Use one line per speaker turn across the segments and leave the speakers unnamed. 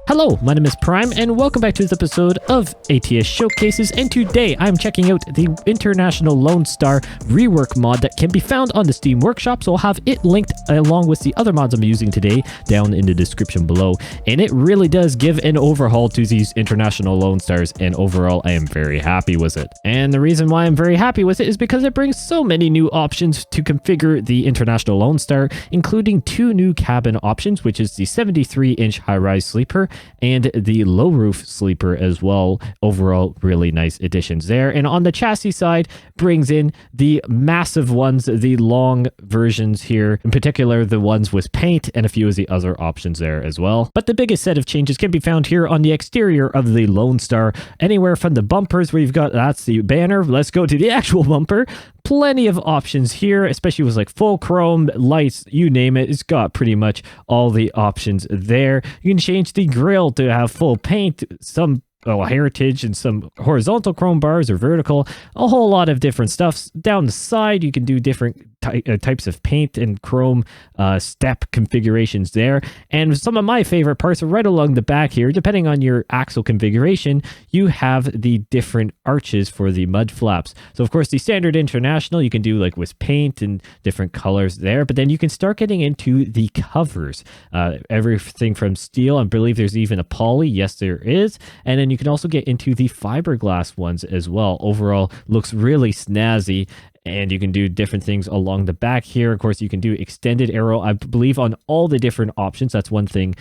Hello, my name is Prime, and welcome back to this episode of ATS Showcases, and today I'm checking out the International Lonestar Rework mod that can be found on the Steam Workshop, so I'll have it linked along with the other mods I'm using today down in the description below, and it really does give an overhaul to these International Lonestars, and overall I am very happy with it. And the reason why I'm very happy with it is because it brings so many new options to configure the International Lonestar, including two new cabin options, which is the 73-inch high-rise sleeper and the low roof sleeper as well. Overall, really nice additions there. And on the chassis side, brings in the massive ones, the long versions here, in particular the ones with paint and a few of the other options there as well. But the biggest set of changes can be found here on the exterior of the Lonestar, anywhere from the bumpers where you've got, that's the banner. Let's go to the actual bumper. Plenty of options here, especially with like full chrome, lights, you name it. It's got pretty much all the options there. You can change the grille to have full paint, some heritage, and some horizontal chrome bars or vertical, a whole lot of different stuff. Down the side, you can do different types of paint and chrome step configurations there. And some of my favorite parts are right along the back here. Depending on your axle configuration, you have the different arches for the mud flaps. So of course, the standard International, you can do like with paint and different colors there, but then you can start getting into the covers. Everything from steel, I believe there's even a poly. Yes, there is. And then you can also get into the fiberglass ones as well. Overall, looks really snazzy. And you can do different things along the back here. Of course, you can do extended arrow, I believe, on all the different options. That's one thing,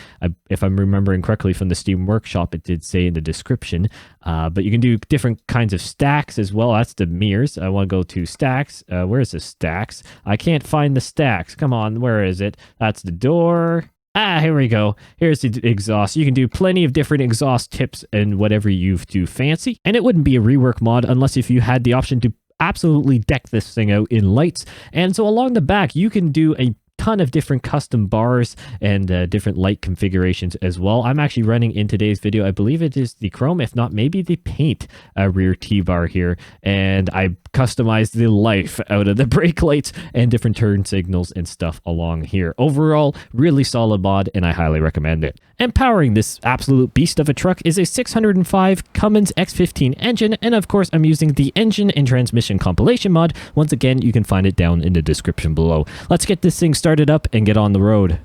if I'm remembering correctly from the Steam Workshop, it did say in the description. But you can do different kinds of stacks as well. That's the mirrors. I want to go to stacks. Where's the stacks? I can't find the stacks. Come on, where is it? That's the door. Here we go. Here's the exhaust. You can do plenty of different exhaust tips and whatever you do fancy. And it wouldn't be a rework mod unless if you had the option to absolutely deck this thing out in lights. And so along the back, you can do a ton of different custom bars and different light configurations as well. I'm actually running in today's video, I believe it is the chrome, if not maybe the paint rear T-bar here, and I customized the life out of the brake lights and different turn signals and stuff along here. Overall, really solid mod, and I highly recommend it. And powering this absolute beast of a truck is a 605 Cummins X15 engine, and of course I'm using the engine and transmission compilation mod. Once again, you can find it down in the description below. Let's get this thing started up and get on the road.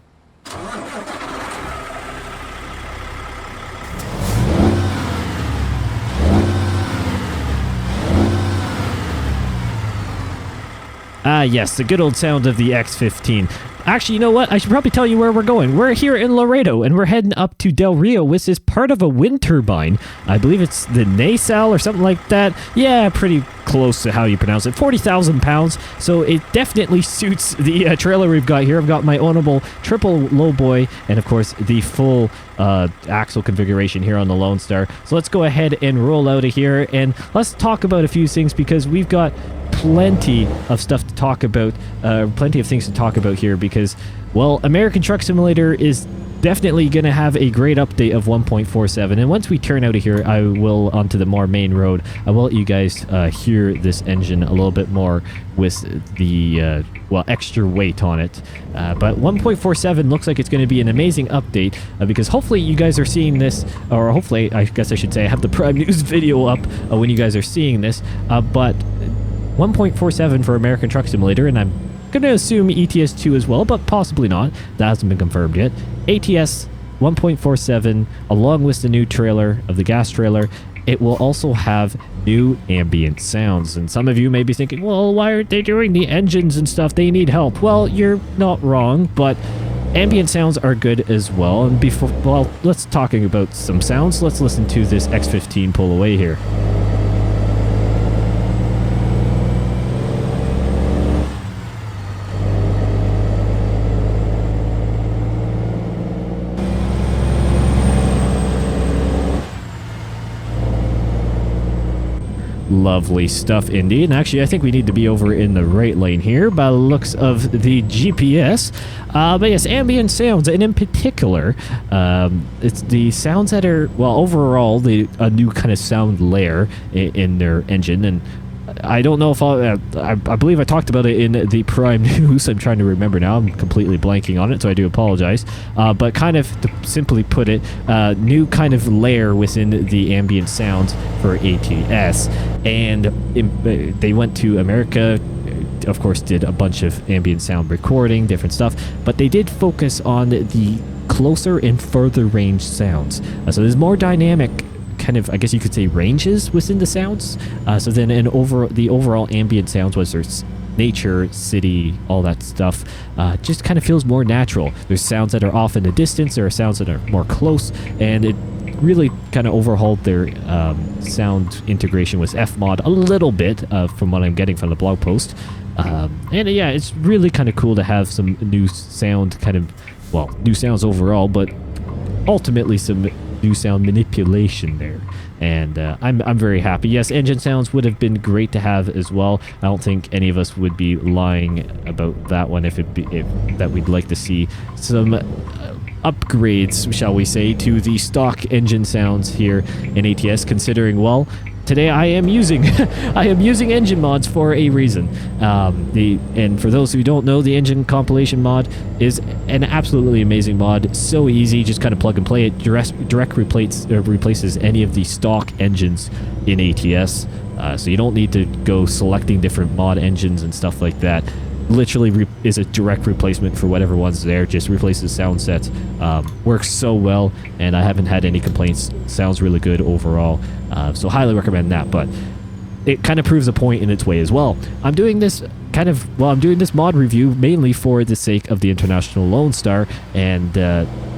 Yes, the good old sound of the X15. Actually, you know what? I should probably tell you where we're going. We're here in Laredo, and we're heading up to Del Rio, which is part of a wind turbine. I believe it's the Nacelle or something like that. Yeah, pretty close to how you pronounce it. 40,000 pounds, so it definitely suits the trailer we've got here. I've got my ownable triple lowboy, and of course, the full axle configuration here on the Lonestar. So let's go ahead and roll out of here, and let's talk about a few things, because we've got plenty of stuff to talk about, plenty of things to talk about here, because, well, American Truck Simulator is definitely going to have a great update of 1.47, and once we turn out of here, I will onto the more main road. I will let you guys hear this engine a little bit more with the well, extra weight on it, but 1.47 looks like it's going to be an amazing update, because hopefully you guys are seeing this, or hopefully, I guess I should say, I have the Prime News video up when you guys are seeing this, but 1.47 for American Truck Simulator, and I'm going to assume ETS 2 as well, but possibly not. That hasn't been confirmed yet. ATS 1.47, along with the new trailer of the gas trailer, it will also have new ambient sounds. And some of you may be thinking, well, why aren't they doing the engines and stuff? They need help. Well, you're not wrong, but ambient sounds are good as well. And before, well, let's talking about some sounds. Let's listen to this X15 pull away here. Lovely stuff indeed. And actually, I think we need to be over in the right lane here by the looks of the GPS. But yes, ambient sounds, and in particular, it's the sounds that are, well, overall, a new kind of sound layer in their engine. And I don't know if I believe I talked about it in the Prime News. I'm trying to remember now. I'm completely blanking on it, so I do apologize. But kind of to simply put it, new kind of layer within the ambient sounds for ATS. And they went to America, of course, did a bunch of ambient sound recording, different stuff. But they did focus on the closer and further range sounds. So there's more dynamic kind of, I guess you could say, ranges within the sounds. So then the overall ambient sounds, was there's nature, city, all that stuff, just kind of feels more natural. There's sounds that are off in the distance, there are sounds that are more close, and it really kind of overhauled their sound integration with FMOD a little bit, from what I'm getting from the blog post. And yeah, it's really kind of cool to have some new sound kind of, well, new sounds overall, but ultimately some new sound manipulation there, and I'm very happy. Yes, engine sounds would have been great to have as well. I don't think any of us would be lying about that one if that we'd like to see some upgrades, shall we say, to the stock engine sounds here in ATS, considering, well, today I am using engine mods for a reason. And for those who don't know, the engine compilation mod is an absolutely amazing mod. So easy, just kind of plug and play it. Direct replaces any of the stock engines in ATS. So you don't need to go selecting different mod engines and stuff like that. Literally is a direct replacement for whatever one's there. Just replaces sound sets. Works so well, and I haven't had any complaints. Sounds really good overall. So highly recommend that. But it kind of proves a point in its way as well. I'm doing this mod review mainly for the sake of the International Lonestar, and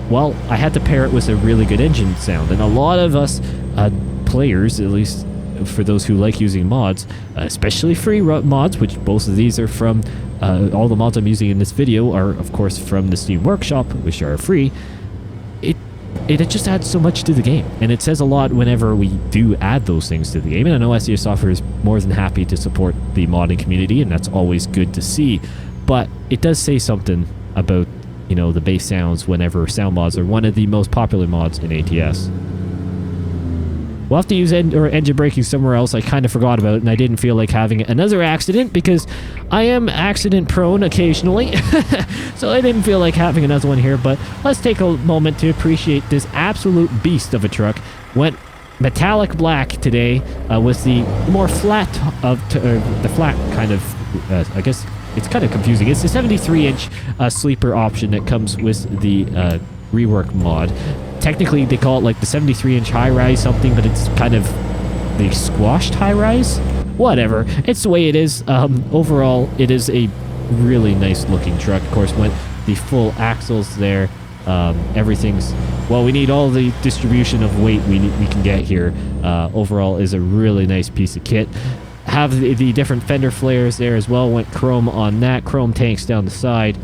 well, I had to pair it with a really good engine sound, and a lot of us players, at least for those who like using mods, especially free mods, which both of these are from, all the mods I'm using in this video are of course from the Steam Workshop, which are free. It just adds so much to the game, and it says a lot whenever we do add those things to the game. And I know SES Software is more than happy to support the modding community, and that's always good to see. But it does say something about, you know, the bass sounds whenever sound mods are one of the most popular mods in ATS. We'll have to use engine braking somewhere else. I kind of forgot about it, and I didn't feel like having another accident because I am accident prone occasionally. So I didn't feel like having another one here, but let's take a moment to appreciate this absolute beast of a truck. Went metallic black today with the more flat the flat kind of, I guess it's kind of confusing. It's the 73-inch sleeper option that comes with the Rework mod. Technically, they call it like the 73-inch high-rise something, but it's kind of the squashed high-rise. Whatever. It's the way it is. Overall, it is a really nice-looking truck. Of course, went the full axles there. Everything's... Well, we need all the distribution of weight we can get here. Overall, is a really nice piece of kit. Have the different fender flares there as well. Went chrome on that. Chrome tanks down the side.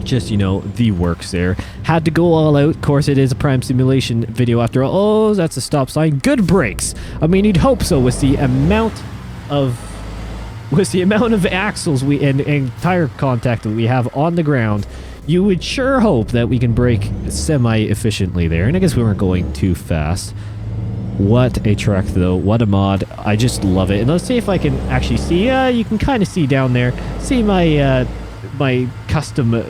Just, you know, the works there. Had to go all out. Of course, it is a prime simulation video after all. Oh, that's a stop sign. Good brakes. I mean, you'd hope so with the amount of axles and tire contact that we have on the ground. You would sure hope that we can brake semi-efficiently there. And I guess we weren't going too fast. What a truck, though. What a mod. I just love it. And let's see if I can actually see. You can kind of see down there. See my my custom...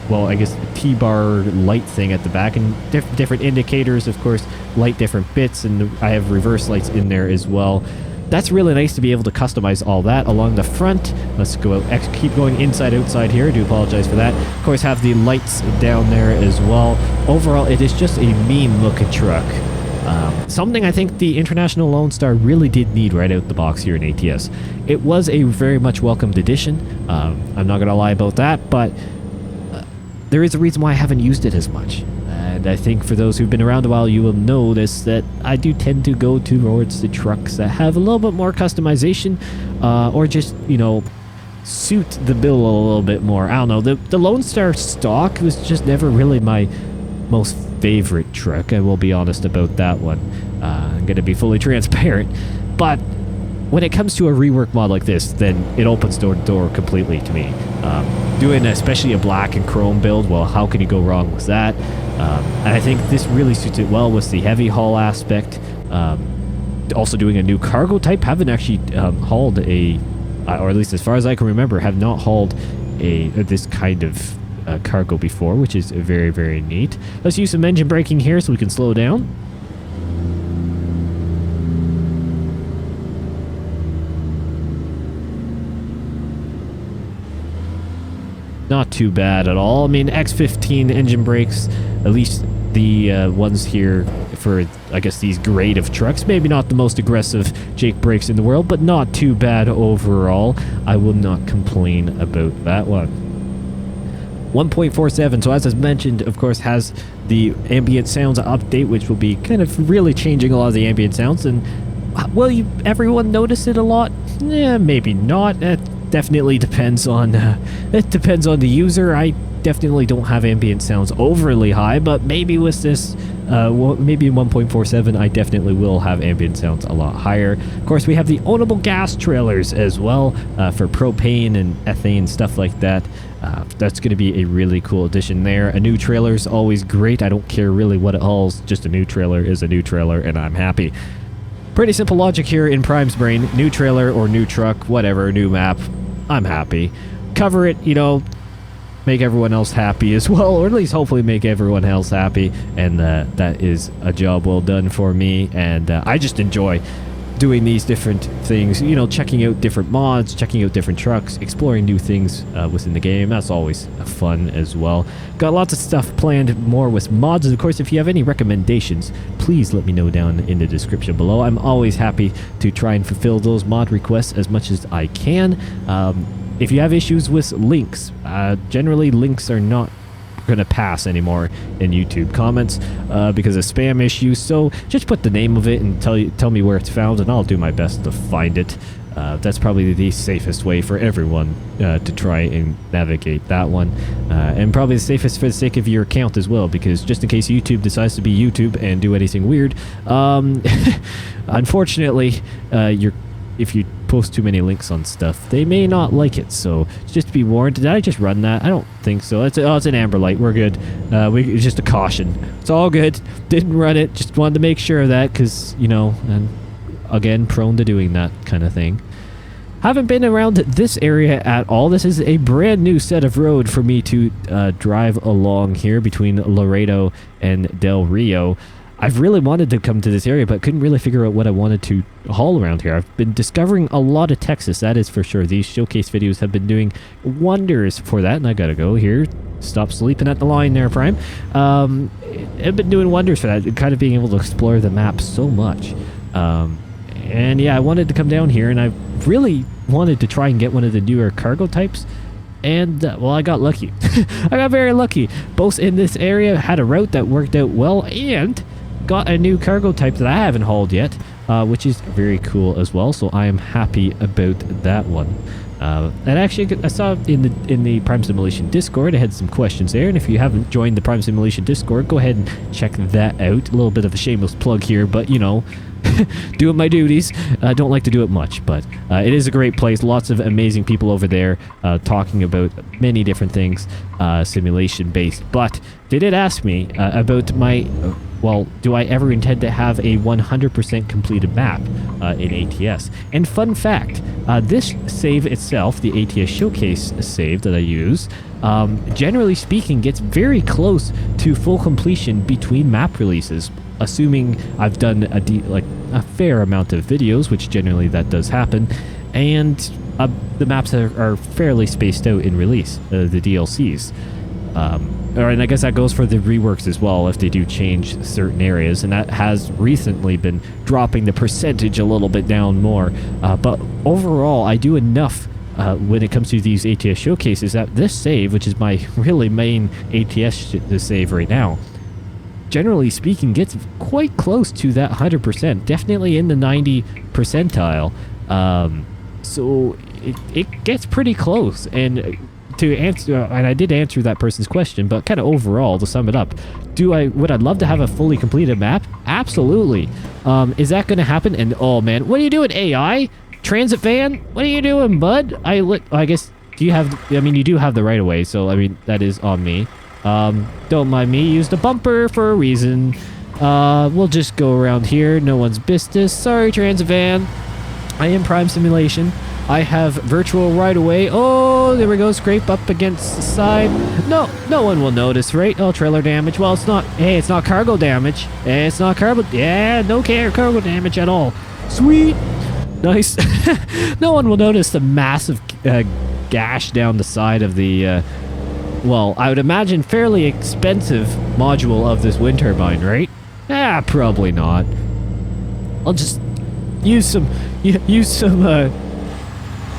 well, I guess T-bar light thing at the back, and different indicators, of course, light different bits, and I have reverse lights in there as well. That's really nice to be able to customize all that along the front. Let's go out, keep going inside, outside here. I do apologize for that. Of course, have the lights down there as well. Overall, it is just a mean-looking truck. Something I think the International Lonestar really did need right out the box here in ATS. It was a very much welcomed addition. I'm not going to lie about that, but... there is a reason why I haven't used it as much. And I think for those who've been around a while, you will notice that I do tend to go towards the trucks that have a little bit more customization, or just, you know, suit the bill a little bit more. I don't know. The Lonestar stock was just never really my most favorite truck. I will be honest about that one. I'm going to be fully transparent. But when it comes to a rework mod like this, then it opens the door completely to me. Doing especially a black and chrome build, well, how can you go wrong with that? And I think this really suits it well with the heavy haul aspect. also doing a new cargo type. Haven't actually hauled a, or at least as far as I can remember, have not hauled this kind of cargo before, which is very, very neat. Let's use some engine braking here so we can slow down. Not too bad at all. I mean, X15 engine brakes, at least the ones here for, I guess, these grade of trucks. Maybe not the most aggressive Jake brakes in the world, but not too bad overall. I will not complain about that one. 1.47, so as I mentioned, of course, has the ambient sounds update, which will be kind of really changing a lot of the ambient sounds. And will everyone notice it a lot? Yeah, maybe not. It definitely depends on the user. I definitely don't have ambient sounds overly high, but maybe with this, maybe in 1.47, I definitely will have ambient sounds a lot higher. Of course, we have the ownable gas trailers as well for propane and ethane, stuff like that. That's going to be a really cool addition there. A new trailer is always great. I don't care really what it hauls. Just a new trailer is a new trailer, and I'm happy. Pretty simple logic here in Prime's brain. New trailer or new truck, whatever, new map, I'm happy. Cover it, you know, make everyone else happy as well, or at least hopefully make everyone else happy, and that is a job well done for me. And I just enjoy doing these different things, you know, checking out different mods, checking out different trucks, exploring new things within the game. That's always fun as well. Got lots of stuff planned more with mods, and of course, if you have any recommendations, please let me know down in the description below. I'm always happy to try and fulfill those mod requests as much as I can. If you have issues with links, generally links are not going to pass anymore in YouTube comments because of spam issues. So just put the name of it and tell me where it's found, and I'll do my best to find it. That's probably the safest way for everyone to try and navigate that one, and probably the safest for the sake of your account as well, because just in case YouTube decides to be YouTube and do anything weird, unfortunately, if you post too many links on stuff, they may not like it. So just be warned. Did I just run that? I don't think so. It's an amber light. We're good. It's just a caution. It's all good. Didn't run it. Just wanted to make sure of that, because, you know, and again, prone to doing that kind of thing. Haven't been around this area at all. This is a brand new set of road for me to drive along here between Laredo and Del Rio. I've really wanted to come to this area, but couldn't really figure out what I wanted to haul around here. I've been discovering a lot of Texas, that is for sure. These showcase videos have been doing wonders for that, and I gotta go here. Stop sleeping at the line there, Prime. I've been doing wonders for that, kind of being able to explore the map so much. And yeah, I wanted to come down here, and I really wanted to try and get one of the newer cargo types. And, well, I got lucky. I got very lucky. Both in this area, had a route that worked out well, and got a new cargo type that I haven't hauled yet, which is very cool as well. So I am happy about that one. And actually, I saw in the Prime Simulation Discord, I had some questions there. And if you haven't joined the Prime Simulation Discord, go ahead and check that out. A little bit of a shameless plug here, but you know, doing my duties. I don't like to do it much, but it is a great place. Lots of amazing people over there talking about many different things, simulation based. But they did ask me about my well, do I ever intend to have a 100% completed map in ATS? And fun fact, this save itself, the ATS Showcase save that I use, generally speaking, gets very close to full completion between map releases, assuming I've done a fair amount of videos, which generally that does happen, and the maps are fairly spaced out in release, the DLCs. And I guess that goes for the reworks as well, if they do change certain areas, and that has recently been dropping the percentage a little bit down more. But overall, I do enough when it comes to these ATS showcases that this save, which is my really main ATS save right now, generally speaking, gets quite close to that 100%, definitely in the 90 percentile. So it gets pretty close. And to answer, and I did answer that person's question, but kind of overall, to sum it up, would I love to have a fully completed map? Absolutely. Is that going to happen? And oh man, what are you doing, AI? Transit van? What are you doing, bud? I guess, you do have the right of way, so I mean, that is on me. Don't mind me, used a bumper for a reason. We'll just go around here. No one's business. Sorry, Transvan. I am Prime Simulation. I have virtual right away. Oh, there we go. Scrape up against the side. No one will notice, right? Oh, trailer damage. Well, it's not. Hey, it's not cargo damage. It's not cargo. Yeah, no cargo damage at all. Sweet. Nice. No one will notice the massive gash down the side of the, well, I would imagine fairly expensive module of this wind turbine, right? Ah, probably not. I'll just use some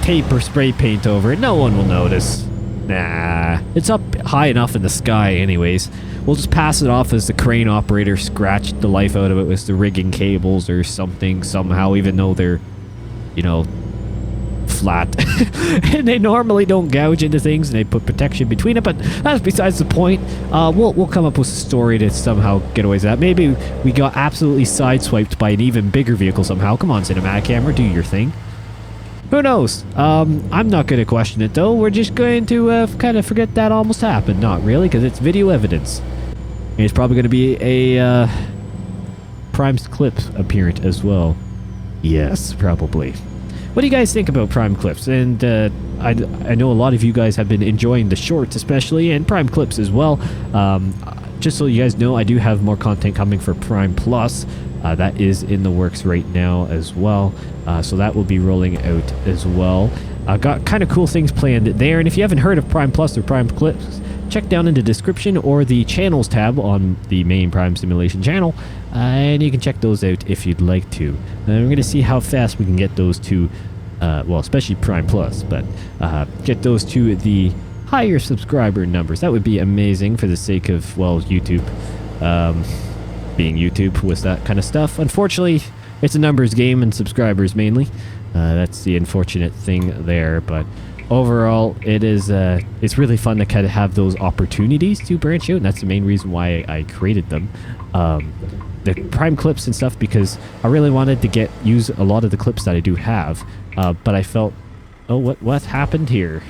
tape or spray paint over it. No one will notice. Nah, it's up high enough in the sky anyways. We'll just pass it off as the crane operator scratched the life out of it with the rigging cables or something somehow, even though they're, you know, flat. And they normally don't gouge into things and they put protection between it, but that's besides the point. We'll come up with a story to somehow get away with that. Maybe we got absolutely sideswiped by an even bigger vehicle somehow. Come on, cinematic camera, do your thing. Who knows? I'm not going to question it though. We're just going to kind of forget that almost happened. Not really, because it's video evidence. And it's probably going to be a Prime's Clips appearance as well. Yes, probably. What do you guys think about Prime Clips? And I know a lot of you guys have been enjoying the shorts especially, and Prime Clips as well. Just so you guys know, I do have more content coming for Prime Plus. That is in the works right now as well. So that will be rolling out as well. Got kind of cool things planned there. And if you haven't heard of Prime Plus or Prime Clips, check down in the description or the channels tab on the main Prime Simulation channel. And you can check those out if you'd like to. And we're going to see how fast we can get those to, well, especially Prime Plus, but get those to the higher subscriber numbers. That would be amazing for the sake of, well, YouTube. Being YouTube with that kind of stuff. Unfortunately, it's a numbers game and subscribers mainly. That's the unfortunate thing there, but overall, it's really fun to kind of have those opportunities to branch out, and that's the main reason why I created them. The Prime Clips and stuff, because I really wanted to use a lot of the clips that I do have, but I felt, oh, what happened here?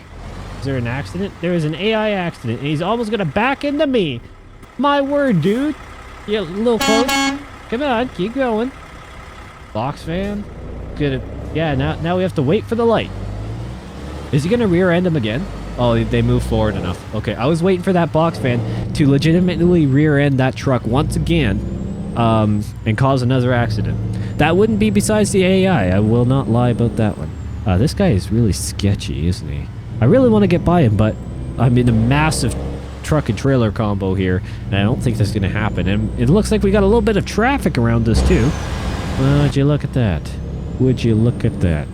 Is there an accident? There is an AI accident, and he's almost gonna back into me. My word, dude. Yeah, little close. Come on, keep going. Box van. Good. Yeah, now we have to wait for the light. Is he gonna rear end him again? Oh, they moved forward enough. Okay, I was waiting for that box van to legitimately rear end that truck once again, and cause another accident. That wouldn't be besides the AI. I will not lie about that one. This guy is really sketchy, isn't he? I really want to get by him, but I'm in a massive truck and trailer combo here, and I don't think that's going to happen. And it looks like we got a little bit of traffic around us too. Would you look at that? Would you look at that?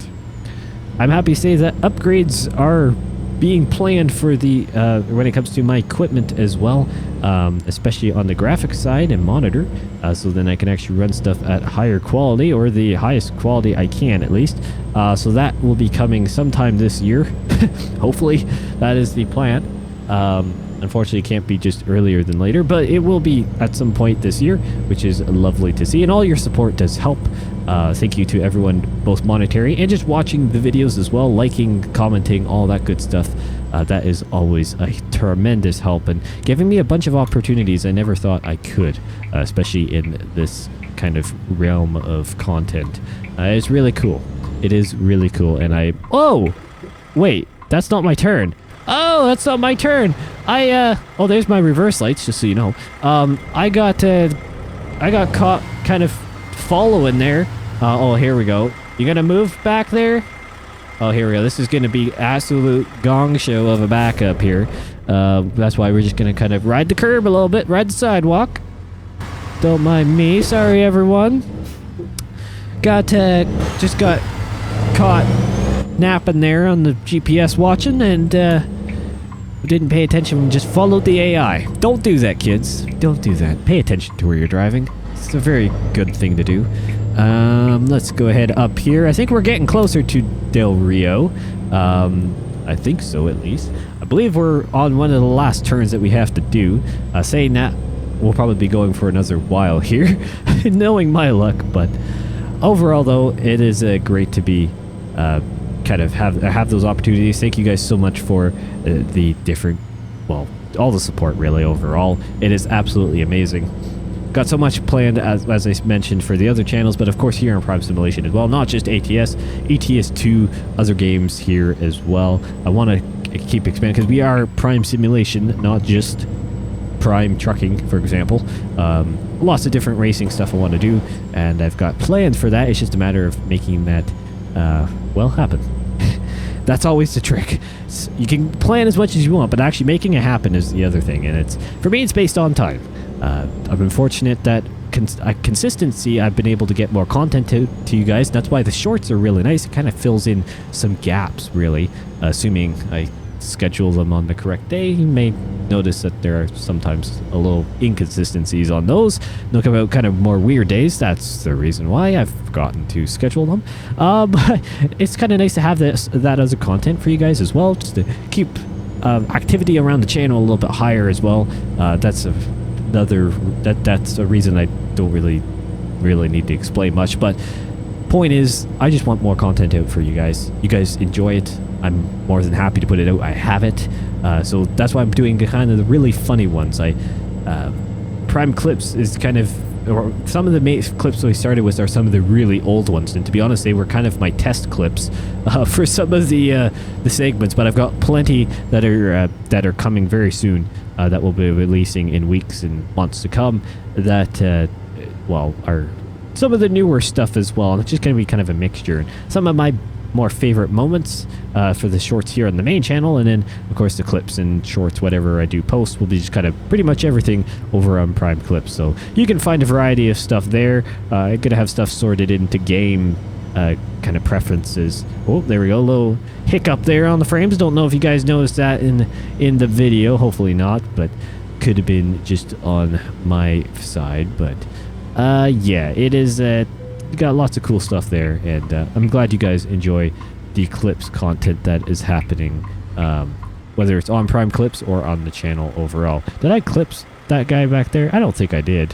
I'm happy to say that upgrades are being planned for the when it comes to my equipment as well, especially on the graphics side and monitor, so then I can actually run stuff at higher quality, or the highest quality I can at least. So that will be coming sometime this year. Hopefully that is the plan. Unfortunately, it can't be just earlier than later, but it will be at some point this year, which is lovely to see. And all your support does help. Thank you to everyone, both monetary and just watching the videos as well, liking, commenting, all that good stuff. That is always a tremendous help and giving me a bunch of opportunities I never thought I could, especially in this kind of realm of content. It's really cool. It is really cool. And oh, wait, that's not my turn. Oh, that's not my turn. Oh, there's my reverse lights, just so you know. I got caught kind of following there. Oh, here we go. You gonna move back there? Oh, here we go. This is gonna be absolute gong show of a backup here. That's why we're just gonna kind of ride the curb a little bit, ride the sidewalk. Don't mind me. Sorry, everyone. Just got caught napping there on the GPS watching, and didn't pay attention and just followed the AI. Don't do that, kids. Don't do that. Pay attention to where you're driving. It's a very good thing to do. Let's go ahead up here. I think we're getting closer to Del Rio. I think so, at least. I believe we're on one of the last turns that we have to do. Saying that, we'll probably be going for another while here, knowing my luck. But overall, though, it is great to be kind of have those opportunities. Thank you guys so much for the different, well, all the support really overall. It is absolutely amazing. got so much planned, as I mentioned, for the other channels, but of course here on Prime Simulation as well. Not just ATS, ATS2, other games here as well. I want to keep expanding because we are Prime Simulation, not just Prime Trucking, for example. Lots of different racing stuff I want to do, and I've got plans for that. It's just a matter of making that, well, happen. That's always the trick. You can plan as much as you want, but actually making it happen is the other thing, and it's, for me, it's based on time. I've been fortunate that consistency, I've been able to get more content to you guys. That's why the shorts are really nice. It kind of fills in some gaps, really, assuming I schedule them on the correct day. You may notice that there are sometimes a little inconsistencies on those. They'll come out kind of more weird days. That's the reason why I've forgotten to schedule them. But it's kind of nice to have that as a content for you guys as well, just to keep activity around the channel a little bit higher as well. That's a reason I don't really need to explain much, but point is, I just want more content out for you guys. You guys enjoy it. I'm more than happy to put it out. I have it. So that's why I'm doing kind of the really funny ones. Prime Clips is kind of, or some of the clips we started with are some of the really old ones. And to be honest, they were kind of my test clips for some of the segments. But I've got plenty that are coming very soon that we'll be releasing in weeks and months to come. That well, are some of the newer stuff as well. And it's just going to be kind of a mixture. And some of my more favorite moments for the shorts here on the main channel, and then of course the clips and shorts, whatever I do post, will be just kind of pretty much everything over on Prime Clips. So you can find a variety of stuff there. I'm gonna have stuff sorted into game kind of preferences. Oh, there we go, a little hiccup there on the frames. Don't know if you guys noticed that in the video. Hopefully not, but could have been just on my side. But yeah, it is got lots of cool stuff there, and I'm glad you guys enjoy the clips content that is happening, whether it's on Prime Clips or on the channel overall. Did I clips that guy back there? I don't think I did.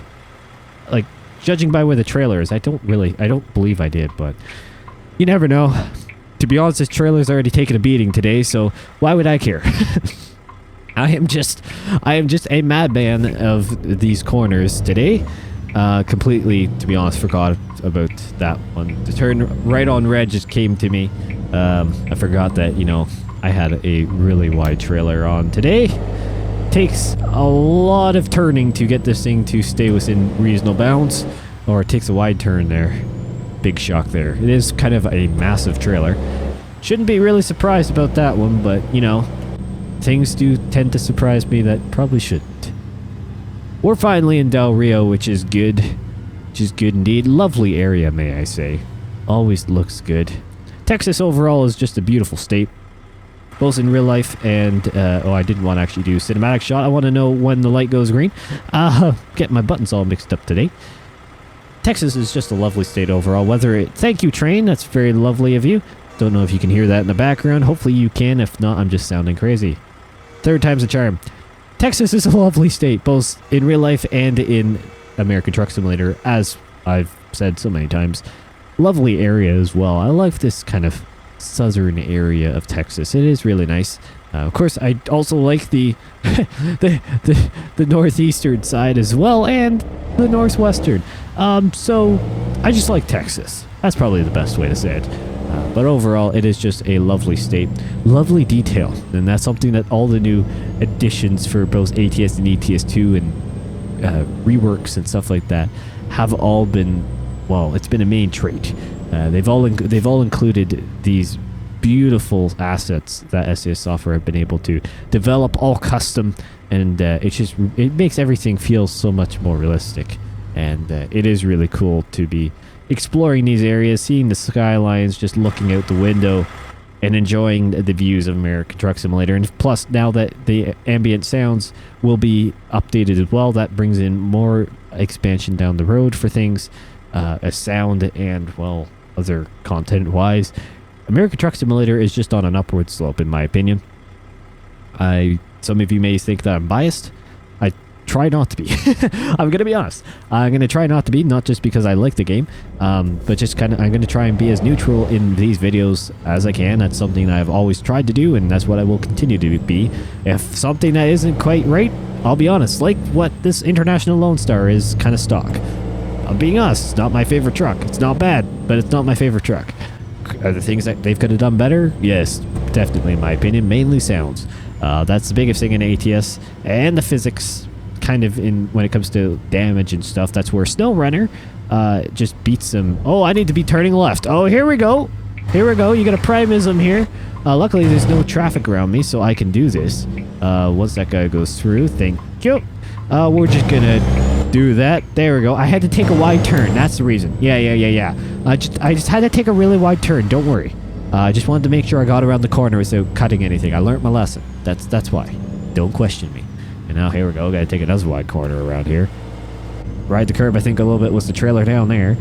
Like, judging by where the trailer is, I don't believe I did, but you never know. To be honest, this trailer's already taken a beating today, so why would I care? I am just a madman of these corners today. Completely, to be honest, forgot about that one. The turn right on red just came to me. I forgot that, you know, I had a really wide trailer on today. Takes a lot of turning to get this thing to stay within reasonable bounds, or it takes a wide turn there. Big shock there. It is kind of a massive trailer. Shouldn't be really surprised about that one, but, you know, things do tend to surprise me that probably shouldn't. We're finally in Del Rio, which is good. Which is good indeed. Lovely area, may I say. Always looks good. Texas overall is just a beautiful state, both in real life and... oh, I didn't want to actually do cinematic shot. I want to know when the light goes green. Getting my buttons all mixed up today. Texas is just a lovely state overall. Thank you, train. That's very lovely of you. Don't know if you can hear that in the background. Hopefully you can. If not, I'm just sounding crazy. Third time's a charm. Texas is a lovely state, both in real life and in American Truck Simulator, as I've said so many times. Lovely area as well. I like this kind of southern area of Texas. It is really nice. Of course, I also like the the northeastern side as well, and the northwestern. So I just like Texas. That's probably the best way to say it. But overall, it is just a lovely state. Lovely detail. And that's something that all the new additions for both ATS and ATS2 and reworks and stuff like that have all been, well, it's been a main trait. They've all included these beautiful assets that SCS Software have been able to develop, all custom, and it makes everything feel so much more realistic. And it is really cool to be exploring these areas, seeing the skylines, just looking out the window and enjoying the views of American Truck Simulator. And plus, now that the ambient sounds will be updated as well, that brings in more expansion down the road for things, as sound and, well, other content wise. American Truck Simulator is just on an upward slope, in my opinion. Some of you may think that I'm biased. I try not to be. I'm gonna be honest. I'm gonna try not to be, not just because I like the game, but just kind of I'm gonna try and be as neutral in these videos as I can. That's something that I've always tried to do, and that's what I will continue to be. If something that isn't quite right, I'll be honest, like what this International Lonestar is kind of stock. I'm being honest, it's not my favorite truck. It's not bad, but it's not my favorite truck. Are there things that they've could have done better? Yes, definitely in my opinion. Mainly sounds. That's the biggest thing in ATS, and the physics kind of in when it comes to damage and stuff. That's where SnowRunner just beats them. Oh, I need to be turning left. Oh, here we go. Here we go. You got a primism here. Luckily, there's no traffic around me, so I can do this. Once that guy goes through, thank you. We're just gonna do that. There we go. I had to take a wide turn. That's the reason. Yeah. I just had to take a really wide turn. Don't worry. I just wanted to make sure I got around the corner without cutting anything. I learned my lesson. That's why. Don't question me. And now here we go. Gotta take another wide corner around here. Ride the curb, I think, a little bit was the trailer down there.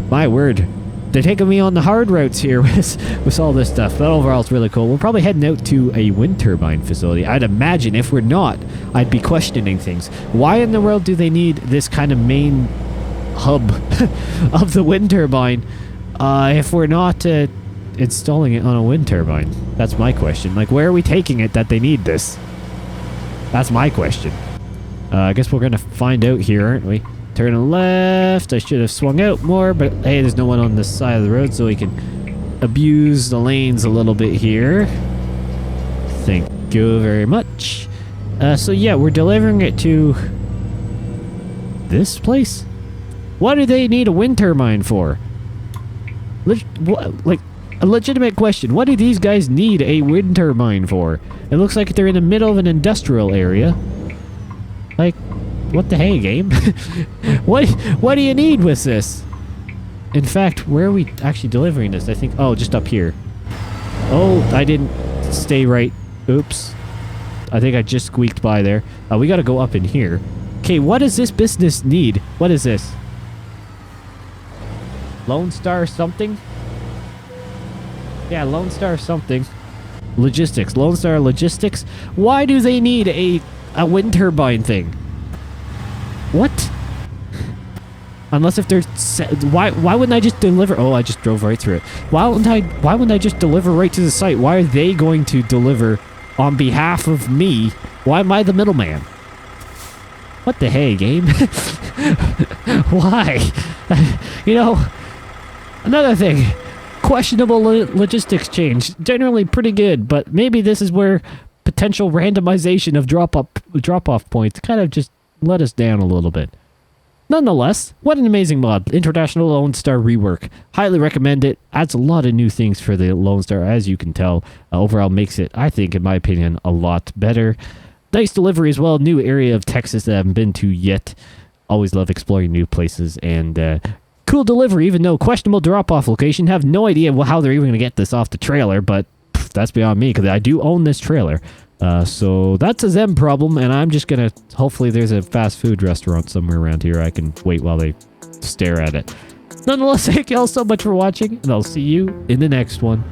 My word. They're taking me on the hard routes here with all this stuff. But overall, it's really cool. We're probably heading out to a wind turbine facility. I'd imagine if we're not, I'd be questioning things. Why in the world do they need this kind of main hub of the wind turbine if we're not installing it on a wind turbine? That's my question. Like, where are we taking it that they need this? That's my question. I guess we're going to find out here, aren't we? Turning left. I should have swung out more, but hey, there's no one on this side of the road, so we can abuse the lanes a little bit here. Thank you very much. So yeah, we're delivering it to this place? What do they need a wind turbine for? Like, a legitimate question. What do these guys need a wind turbine for? It looks like they're in the middle of an industrial area. Like, what the hey, game? What do you need with this? In fact, where are we actually delivering this? I think, oh, just up here. Oh, I didn't stay right. Oops. I think I just squeaked by there. We gotta go up in here. Okay, what does this business need? What is this? Lonestar something? Yeah, Lonestar something. Logistics. Lonestar Logistics. Why do they need a wind turbine thing? What? Unless if they're... Why wouldn't I just deliver... Oh, I just drove right through it. Why wouldn't I just deliver right to the site? Why are they going to deliver on behalf of me? Why am I the middleman? What the hey, game? Why? You know, another thing. Questionable logistics change. Generally pretty good, but maybe this is where potential randomization of drop-off points kind of just let us down a little bit. Nonetheless, what an amazing mod. International Lonestar Rework. Highly recommend it. Adds a lot of new things for the Lonestar, as you can tell. Overall makes it, I think, in my opinion, a lot better. Nice delivery as well. New area of Texas that I haven't been to yet. Always love exploring new places. And cool delivery, even though questionable drop-off location. Have no idea how they're even going to get this off the trailer, but that's beyond me, because I do own this trailer. So that's a them problem, and I'm just gonna... Hopefully there's a fast food restaurant somewhere around here I can wait while they stare at it. Nonetheless, thank you all so much for watching, and I'll see you in the next one.